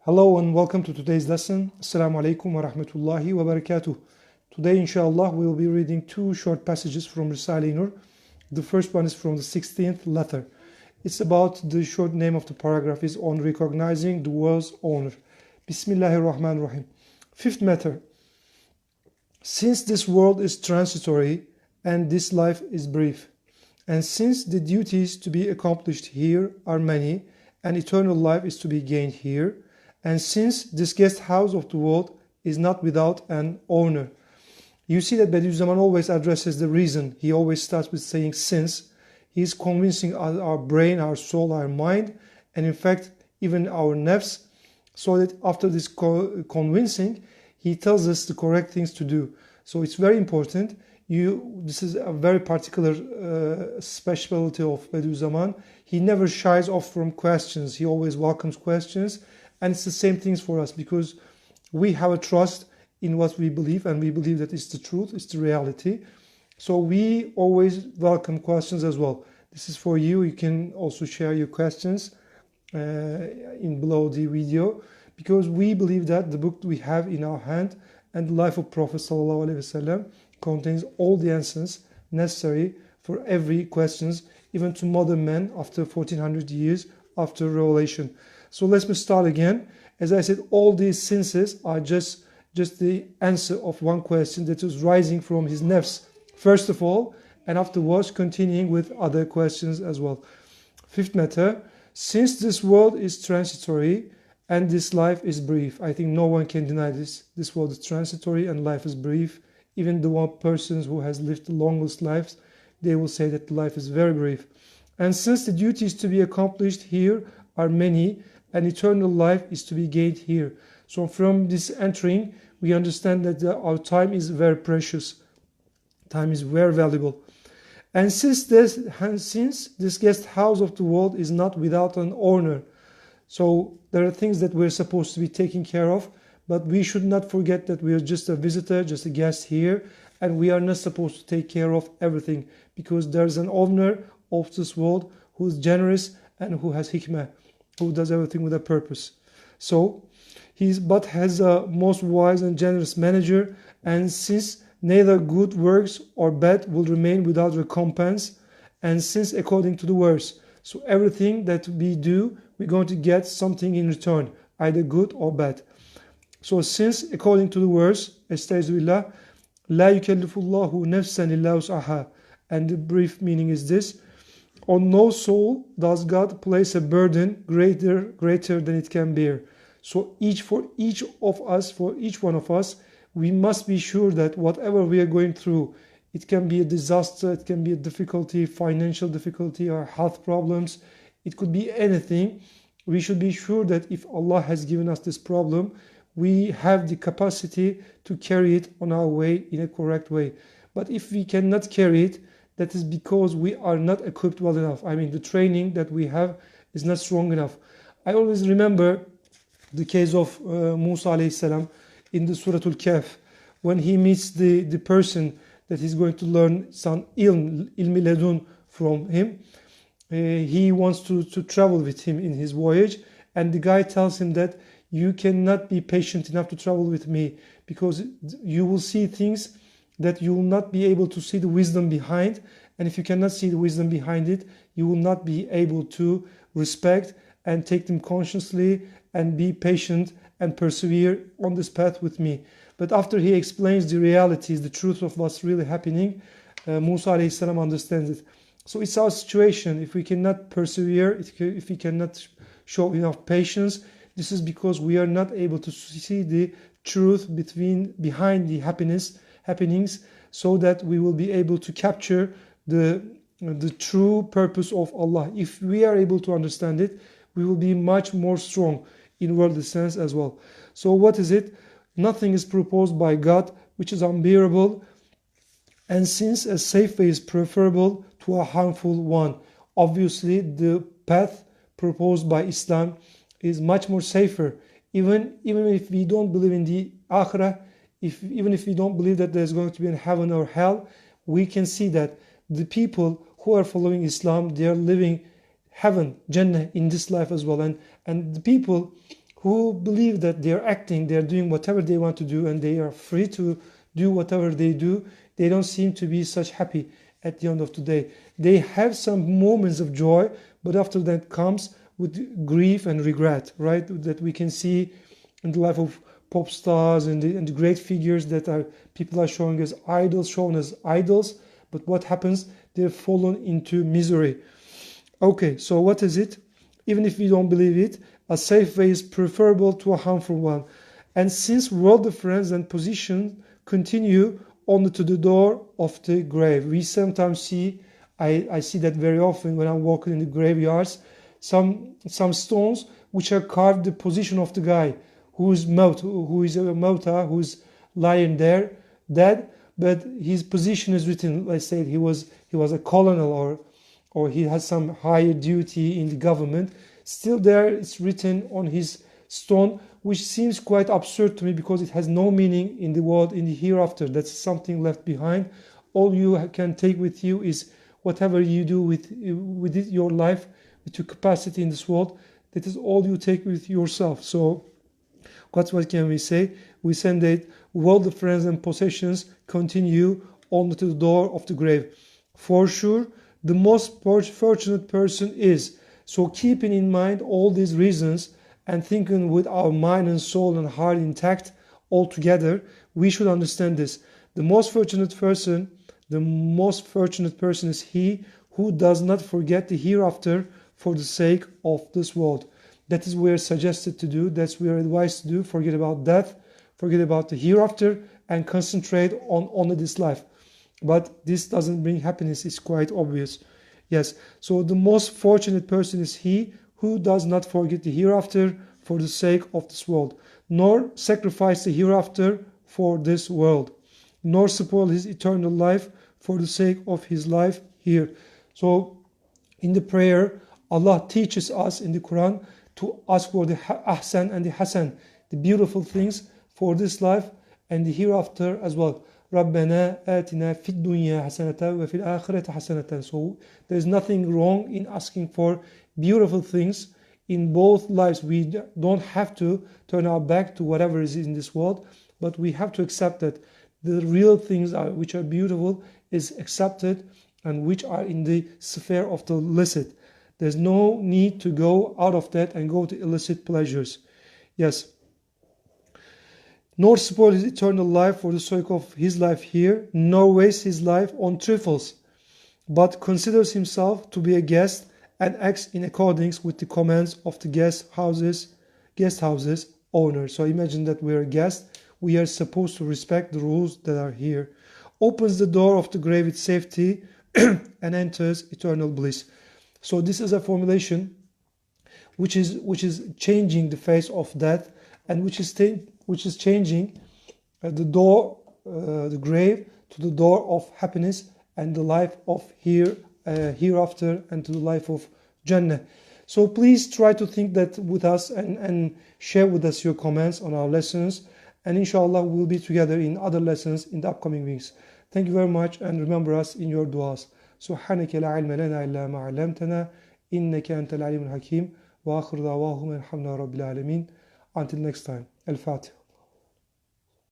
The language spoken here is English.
Hello and welcome to today's lesson. Assalamu alaikum wa rahmatullahi wa barakatuh. Today, inshallah, we will be reading two short passages from Risale Nur. The first one is from the 16th letter. It's about the short name of the paragraph is on recognizing the world's owner. Bismillahir Rahmanir Rahim. Fifth matter. Since this world is transitory and this life is brief, and since the duties to be accomplished here are many, and eternal life is to be gained here, and since this guest house of the world is not without an owner. You see that Bediüzzaman always addresses the reason. He always starts with saying since. He is convincing our brain, our soul, our mind, and in fact even our nafs, so that after this convincing, he tells us the correct things to do. So it's very important. This is a very particular specialty of Bediüzzaman. He never shies off from questions. He always welcomes questions. And it's the same things for us, because we have a trust in what we believe, and we believe that it's the truth, it's the reality. So we always welcome questions as well. This is for you. You can also share your questions in below the video, because we believe that the book we have in our hand and the life of Prophet ﷺ contains all the answers necessary for every questions, even to modern men after 1400 years after revelation. So let's start again. As I said, all these senses are just the answer of one question that is rising from his nafs, first of all, and afterwards continuing with other questions as well. Fifth matter, since this world is transitory and this life is brief. I think no one can deny this. This world is transitory and life is brief. Even the one person who has lived the longest lives, they will say that life is very brief. And since the duties to be accomplished here are many, and eternal life is to be gained here. So from this entering, we understand that our time is very precious. Time is very valuable. And since this guest house of the world is not without an owner, so there are things that we're supposed to be taking care of, but we should not forget that we are just a visitor, just a guest here, and we are not supposed to take care of everything, because there's an owner of this world who is generous and who has hikmah, who does everything with a purpose. So but has a most wise and generous manager, and since neither good works or bad will remain without recompense, and since according to the verse, so everything that we do, we're going to get something in return, either good or bad. So since according to the verse, Estağfirullah, La yukellifullahu nefsan illa wus'aha, and the brief meaning is this: on no soul does God place a burden greater than it can bear. So for each one of us, we must be sure that whatever we are going through, it can be a disaster, it can be a difficulty, financial difficulty, or health problems, it could be anything. We should be sure that if Allah has given us this problem, we have the capacity to carry it on our way in a correct way. But if we cannot carry it, that is because we are not equipped well enough. I mean, the training that we have is not strong enough. I always remember the case of Musa alayhi salam in the Surah Al-Kahf, when he meets the person that he's going to learn some ilmi ladun from him. He wants to travel with him in his voyage, and the guy tells him that you cannot be patient enough to travel with me, because you will see things that you will not be able to see the wisdom behind, and if you cannot see the wisdom behind it, you will not be able to respect and take them consciously and be patient and persevere on this path with me. But after he explains the realities, the truth of what's really happening, Musa alayhi salam understands it. So it's our situation. If we cannot persevere, if we cannot show enough patience, this is because we are not able to see the truth behind the happenings, so that we will be able to capture the true purpose of Allah. If we are able to understand it, we will be much more strong in worldly sense as well. So what is it? Nothing is proposed by God which is unbearable, and since a safe way is preferable to a harmful one, obviously the path proposed by Islam is much more safer. Even if we don't believe in the akhirah, even if we don't believe that there's going to be a heaven or hell, we can see that the people who are following Islam, they are living heaven, Jannah, in this life as well. And the people who believe that they're acting, they're doing whatever they want to do, and they are free to do whatever they do, they don't seem to be such happy at the end of the day. They have some moments of joy, but after that comes with grief and regret, right? That we can see in the life of pop stars and the great figures that people are showing as idols, shown as idols. But what happens? They've fallen into misery. Okay, so what is it? Even if we don't believe it, a safe way is preferable to a harmful one. And since world difference and position continue only to the door of the grave, we sometimes see, I see that very often when I'm walking in the graveyards, some stones which are carved the position of the guy who is who's lying there dead, but his position is written. Let's say he was a colonel or he has some higher duty in the government. Still there, it's written on his stone, which seems quite absurd to me because it has no meaning in the world, in the hereafter. That's something left behind. All you can take with you is whatever you do with your life, with your capacity in this world. That is all you take with yourself. So what can we say? We say that worldly friends and possessions continue only to the door of the grave. For sure, the most fortunate person is. So keeping in mind all these reasons and thinking with our mind and soul and heart intact all together, we should understand this. The most fortunate person is he who does not forget the hereafter for the sake of this world. That is what we are suggested to do. That's what we are advised to do. Forget about death, forget about the hereafter, and concentrate on only this life. But this doesn't bring happiness. It's quite obvious. Yes, so the most fortunate person is he who does not forget the hereafter for the sake of this world, nor sacrifice the hereafter for this world, nor spoil his eternal life for the sake of his life here. So in the prayer, Allah teaches us in the Quran to ask for the ahsan and the hasan, the beautiful things for this life and the hereafter as well. رَبَّنَا آتِنَا فِي الدُّنْيَا حَسَنَةً وَفِي الْآخِرَةِ حَسَنَةً. So there is nothing wrong in asking for beautiful things in both lives. We don't have to turn our back to whatever is in this world, but we have to accept that the real things which are beautiful is accepted and which are in the sphere of the illicit. There's no need to go out of that and go to illicit pleasures. Yes. Nor spoil his eternal life for the sake of his life here, nor waste his life on trifles, but considers himself to be a guest and acts in accordance with the commands of the guest houses owner. So imagine that we're a guest, we are supposed to respect the rules that are here. Opens the door of the grave with safety and enters eternal bliss. So this is a formulation which is changing the face of death and which is changing the grave to the door of happiness and the life of hereafter and to the life of Jannah. So please try to think that with us and share with us your comments on our lessons, and inshallah we'll be together in other lessons in the upcoming weeks. Thank you very much, and remember us in your du'as. سبحانك لا علم لنا إلا ما علمتنا إنك أنت العليم الحكيم وآخر دعواهم الحمد لله رب العالمين. Until next time. Al-Fatiha.